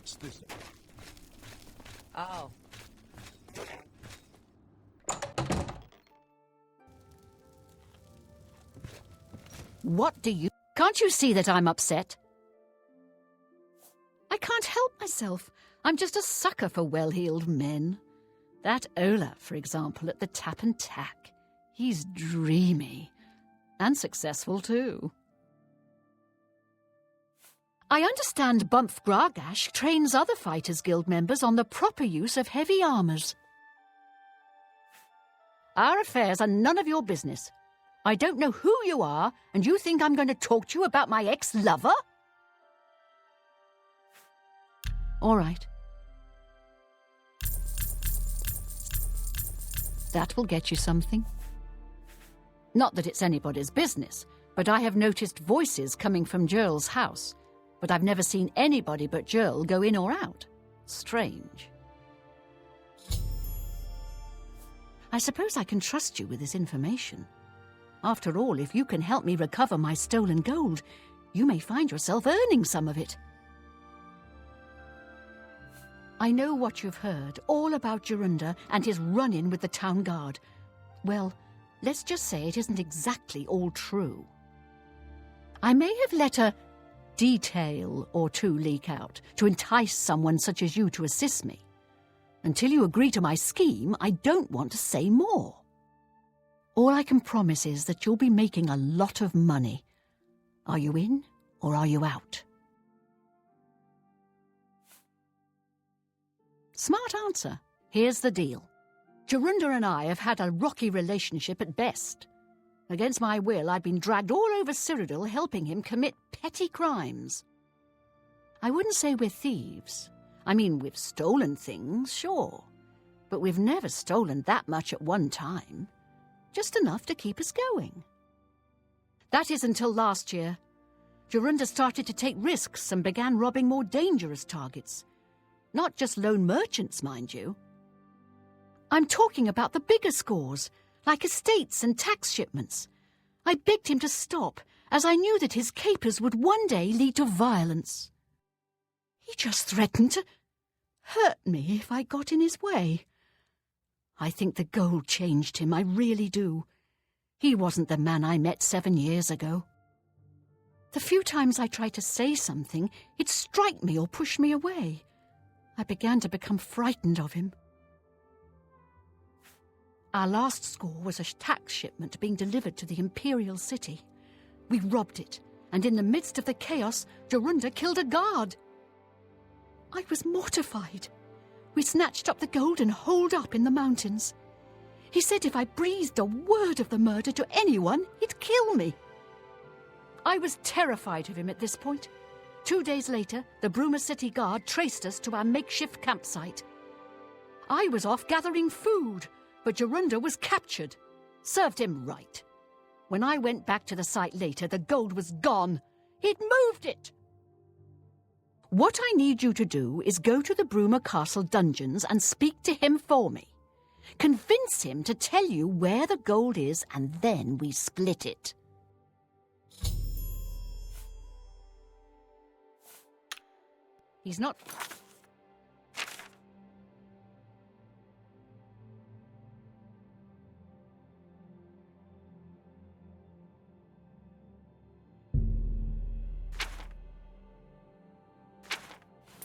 What's this? Oh. What do you... Can't you see that I'm upset? I can't help myself. I'm just a sucker for well-heeled men. That Ola, for example, at the Tap and Tack. He's dreamy. And successful, too. I understand Bumpf Gragash trains other Fighters Guild members on the proper use of heavy armours. Our affairs are none of your business. I don't know who you are, and you think I'm going to talk to you about my ex-lover? All right. That will get you something. Not that it's anybody's business, but I have noticed voices coming from Jerl's house. But I've never seen anybody but Jerl go in or out. Strange. I suppose I can trust you with this information. After all, if you can help me recover my stolen gold, you may find yourself earning some of it. I know what you've heard, all about Jorunda and his run-in with the town guard. Well, let's just say it isn't exactly all true. I may have let a detail or two leak out to entice someone such as you to assist me. Until you agree to my scheme, I don't want to say more. All I can promise is that you'll be making a lot of money. Are you in or are you out? Smart answer. Here's the deal. Jorunda and I have had a rocky relationship at best. Against my will, I've been dragged all over Cyrodiil helping him commit petty crimes. I wouldn't say we're thieves. I mean, we've stolen things, sure. But we've never stolen that much at one time. Just enough to keep us going. That is until last year. Jorunda started to take risks and began robbing more dangerous targets. Not just lone merchants, mind you. I'm talking about the bigger scores, like estates and tax shipments. I begged him to stop, as I knew that his capers would one day lead to violence. He just threatened to hurt me if I got in his way. I think the gold changed him, I really do. He wasn't the man I met 7 years ago. The few times I tried to say something, he'd strike me or push me away. I began to become frightened of him. Our last score was a tax shipment being delivered to the Imperial City. We robbed it, and in the midst of the chaos, Jorunda killed a guard. I was mortified. We snatched up the gold and holed up in the mountains. He said if I breathed a word of the murder to anyone, he'd kill me. I was terrified of him at this point. 2 days later, the Bruma City Guard traced us to our makeshift campsite. I was off gathering food, but Jorunda was captured. Served him right. When I went back to the site later, the gold was gone. He'd moved it. What I need you to do is go to the Bruma Castle dungeons and speak to him for me. Convince him to tell you where the gold is, and then we split it. He's not...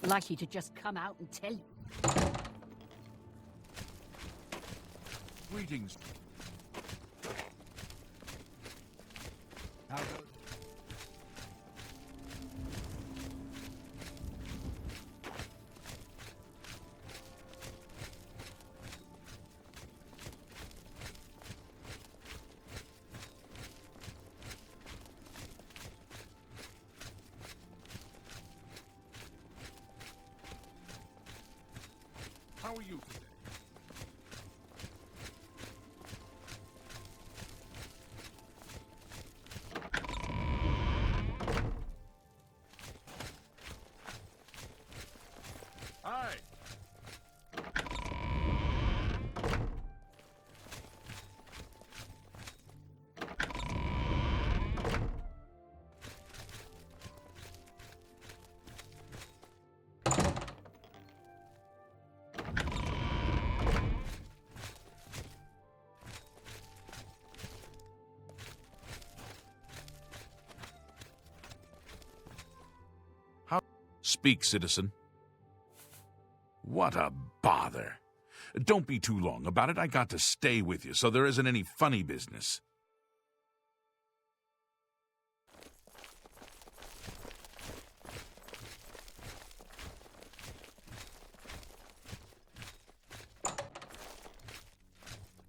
likely to just come out and tell you. Greetings. How goes it? How are you today? Hi. Speak, citizen. What a bother. Don't be too long about it. I got to stay with you, so there isn't any funny business.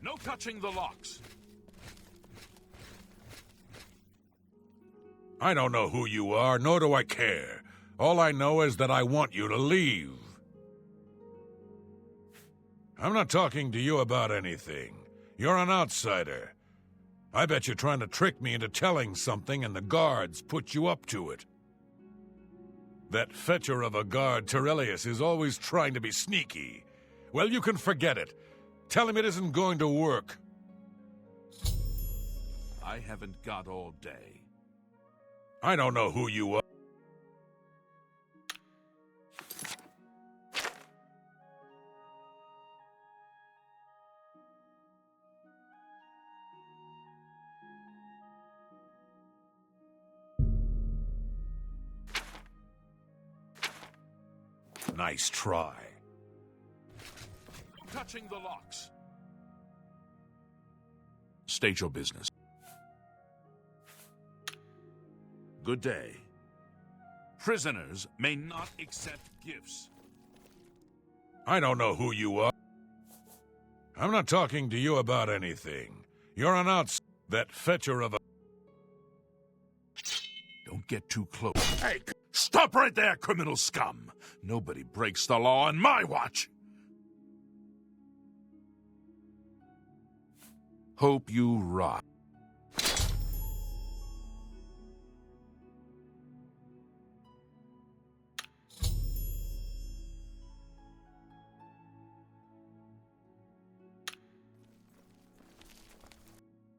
No touching the locks. I don't know who you are, nor do I care. All I know is that I want you to leave. I'm not talking to you about anything. You're an outsider. I bet you're trying to trick me into telling something and the guards put you up to it. That fetcher of a guard, Terrellius, is always trying to be sneaky. Well, you can forget it. Tell him it isn't going to work. I haven't got all day. I don't know who you are. Nice try. Touching the locks. State your business. Good day. Prisoners may not accept gifts. I don't know who you are. I'm not talking to you about anything. You're an that fetcher of a... Don't get too close. Hey, stop right there, criminal scum! Nobody breaks the law on my watch! Hope you rot.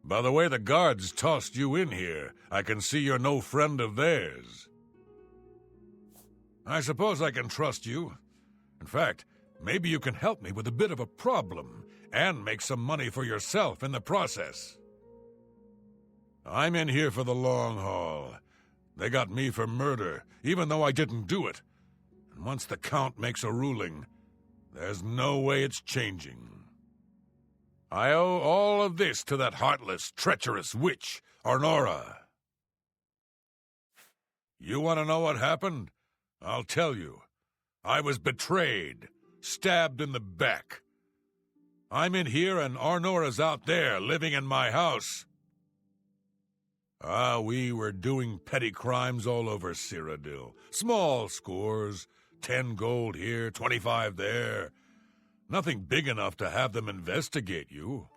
By the way the guards tossed you in here, I can see you're no friend of theirs. I suppose I can trust you. In fact, maybe you can help me with a bit of a problem, and make some money for yourself in the process. I'm in here for the long haul. They got me for murder, even though I didn't do it. And once the Count makes a ruling, there's no way it's changing. I owe all of this to that heartless, treacherous witch, Arnora. You want to know what happened? I'll tell you. I was betrayed, stabbed in the back. I'm in here and Arnora's out there, living in my house. We were doing petty crimes all over Cyrodiil. Small scores, 10 gold here, 25 there. Nothing big enough to have them investigate you.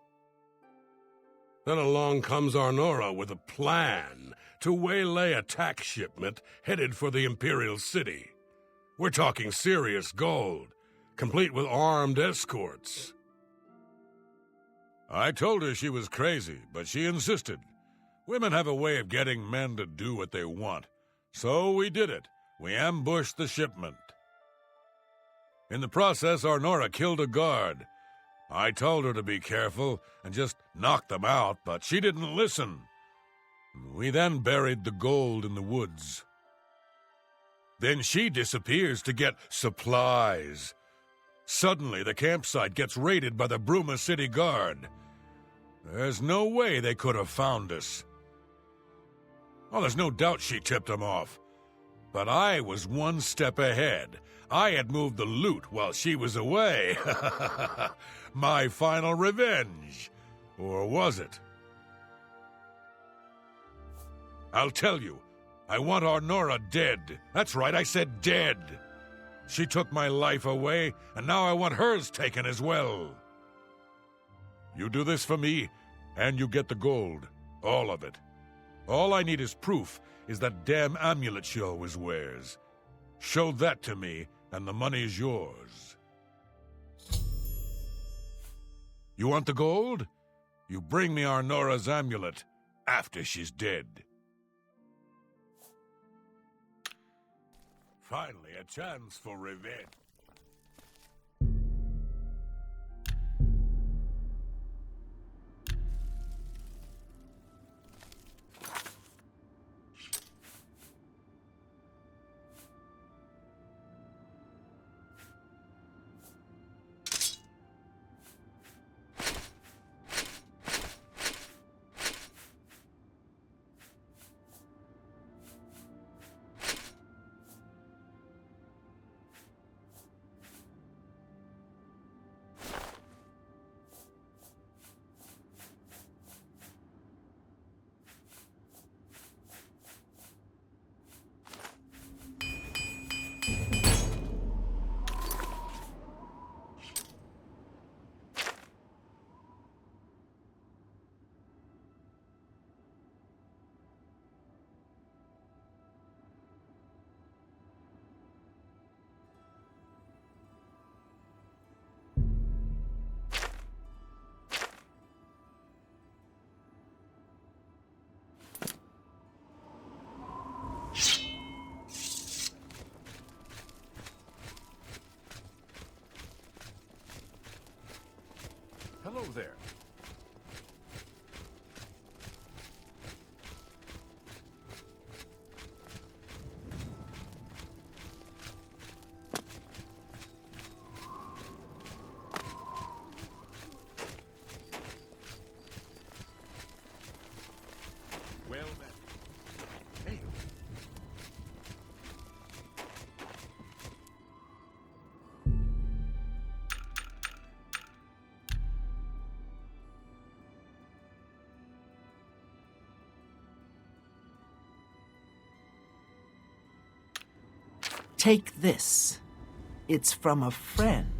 Then along comes Arnora with a plan to waylay a tax shipment headed for the Imperial City. We're talking serious gold, complete with armed escorts. I told her she was crazy, but she insisted. Women have a way of getting men to do what they want. So we did it. We ambushed the shipment. In the process, Arnora killed a guard. I told her to be careful and just knock them out, but she didn't listen. We then buried the gold in the woods. Then she disappears to get supplies. Suddenly, the campsite gets raided by the Bruma City Guard. There's no way they could have found us. Oh, there's no doubt she tipped them off. But I was one step ahead. I had moved the loot while she was away. My final revenge. Or was it? I'll tell you. I want Arnora dead. That's right, I said dead. She took my life away, and now I want hers taken as well. You do this for me, and you get the gold. All of it. All I need is proof is that damn amulet she always wears. Show that to me, and the money's yours. You want the gold? You bring me Arnora's amulet after she's dead. Finally, a chance for revenge. there. Well then. Hey. Take this. It's from a friend.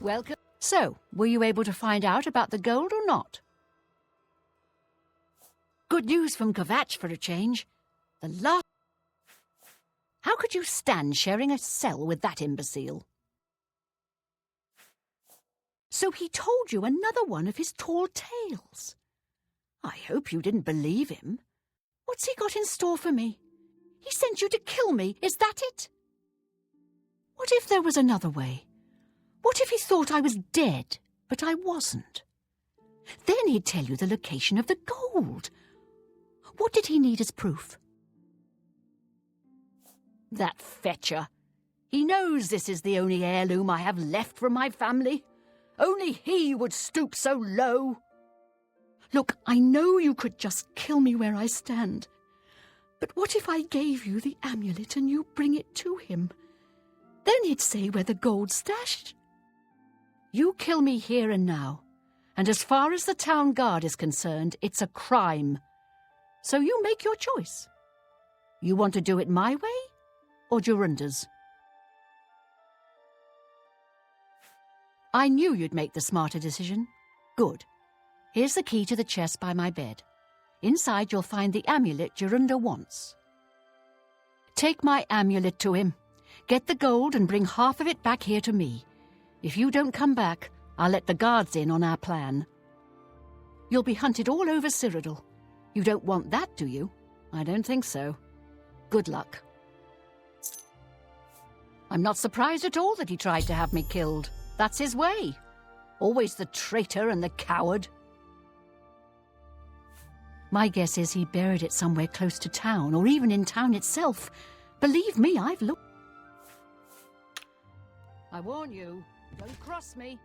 Welcome. So, were you able to find out about the gold or not? Good news from Kvatch for a change. The last... How could you stand sharing a cell with that imbecile? So he told you another one of his tall tales. I hope you didn't believe him. What's he got in store for me? He sent you to kill me, is that it? What if there was another way? What if he thought I was dead, but I wasn't? Then he'd tell you the location of the gold. What did he need as proof? That fetcher. He knows this is the only heirloom I have left from my family. Only he would stoop so low. Look, I know you could just kill me where I stand. But what if I gave you the amulet and you bring it to him? Then he'd say where the gold's stashed. You kill me here and now, and as far as the town guard is concerned, it's a crime. So you make your choice. You want to do it my way, or Jorunda's? I knew you'd make the smarter decision. Good. Here's the key to the chest by my bed. Inside you'll find the amulet Jorunda wants. Take my amulet to him. Get the gold and bring half of it back here to me. If you don't come back, I'll let the guards in on our plan. You'll be hunted all over Cyrodiil. You don't want that, do you? I don't think so. Good luck. I'm not surprised at all that he tried to have me killed. That's his way. Always the traitor and the coward. My guess is he buried it somewhere close to town, or even in town itself. Believe me, I've looked. I warn you, don't cross me.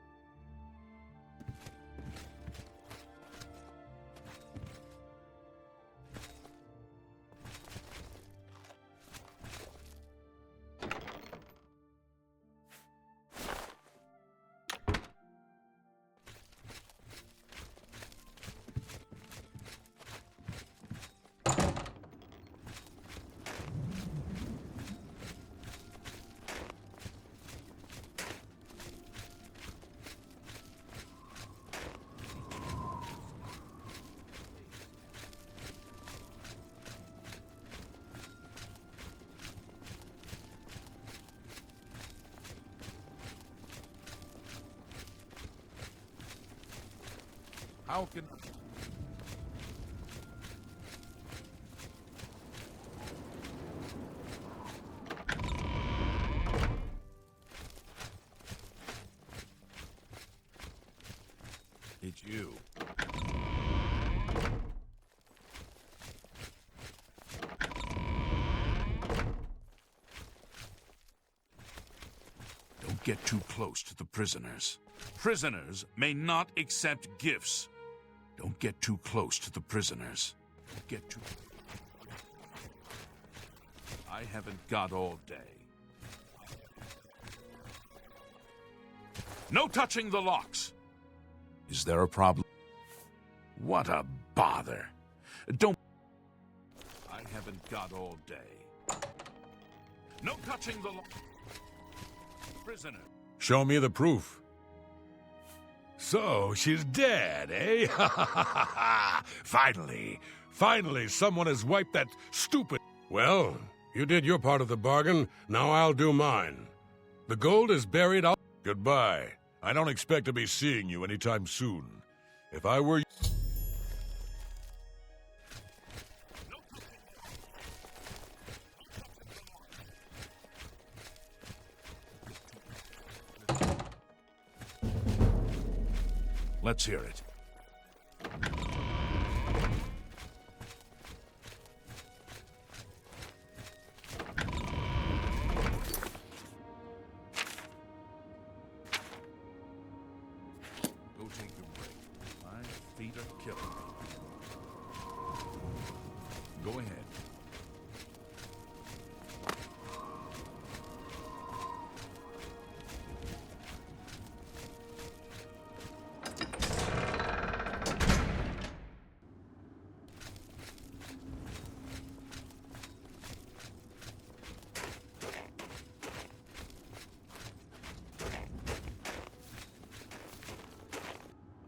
How can... It's you. Don't get too close to the prisoners. Prisoners may not accept gifts. Don't get too close to the prisoners. Don't get too... I haven't got all day. No touching the locks! Is there a problem? What a bother. Don't... I haven't got all day. No touching the law. Prisoner. Show me the proof. So, she's dead, eh? Finally, someone has wiped that stupid... Well, you did your part of the bargain, now I'll do mine. The gold is buried out... Goodbye. I don't expect to be seeing you anytime soon. If I were... Let's hear it. Go take your break. My feet are killing me. Go ahead.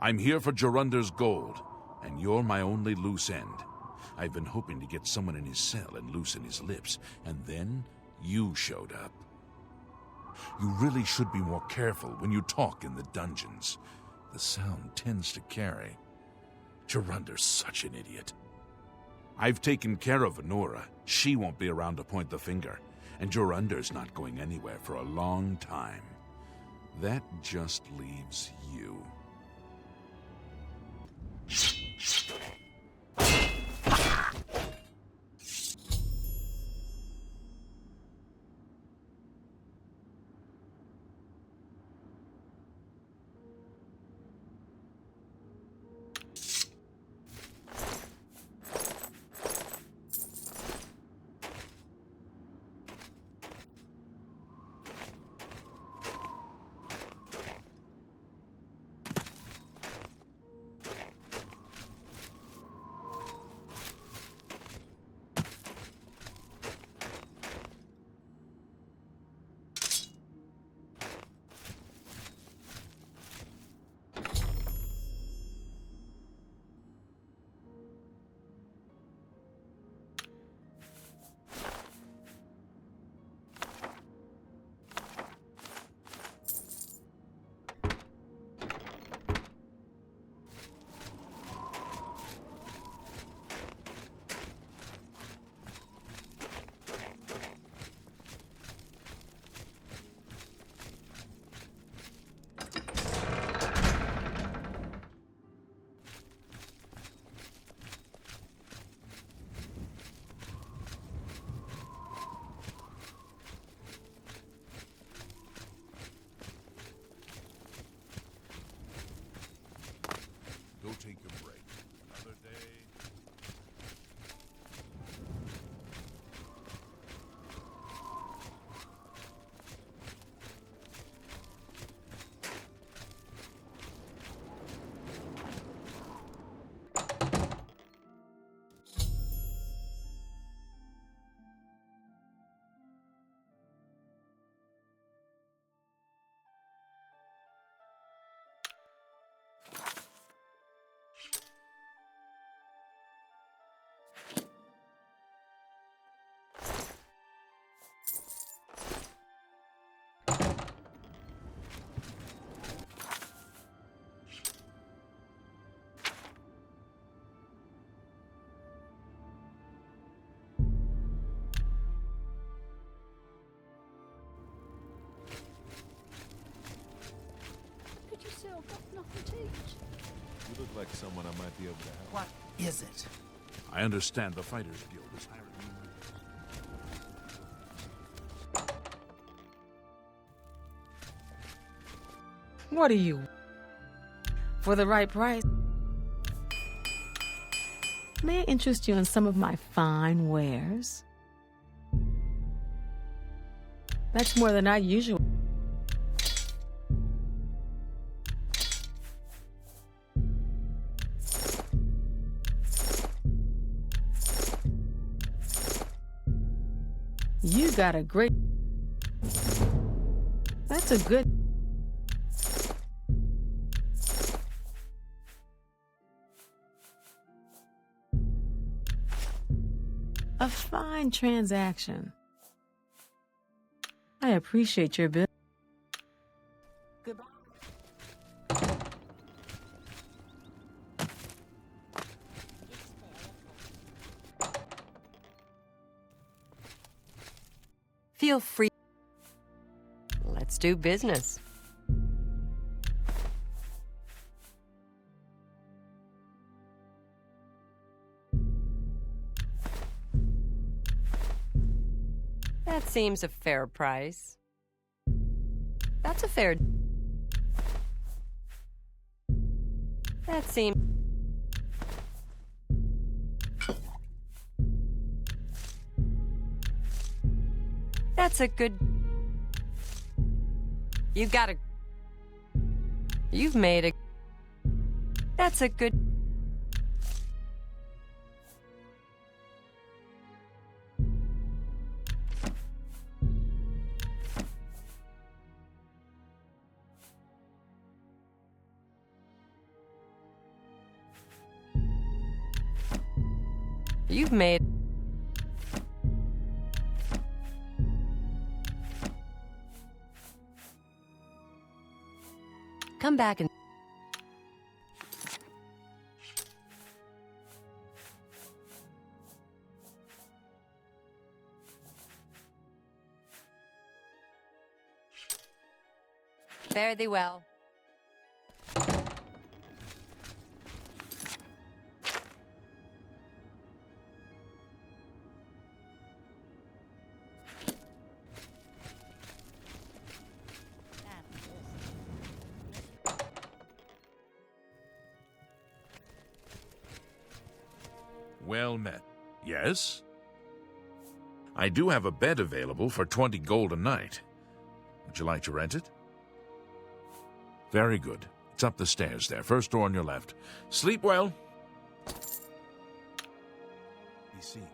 I'm here for Jorunder's gold, and you're my only loose end. I've been hoping to get someone in his cell and loosen his lips, and then you showed up. You really should be more careful when you talk in the dungeons. The sound tends to carry. Jorunder's such an idiot. I've taken care of Venora. She won't be around to point the finger, and Jorunder's not going anywhere for a long time. That just leaves you. Go take your break. Another day. Yourself, got nothing to teach. You look like someone I might be able to help. What is it? I understand the Fighters Guild is hiring you. What are you? For the right price. May I interest you in some of my fine wares? That's more than I usually... You got a great... That's a good... A fine transaction. I appreciate your bill. Goodbye. Feel free. Let's do business. That seems a fair price. That's a fair... That seems... That's a good... You got a... You've made a... That's a good... You've made... Come back and... Fare thee well. Well met. Yes? I do have a bed available for 20 gold a night. Would you like to rent it? Very good. It's up the stairs there. First door on your left. Sleep well. Be seen.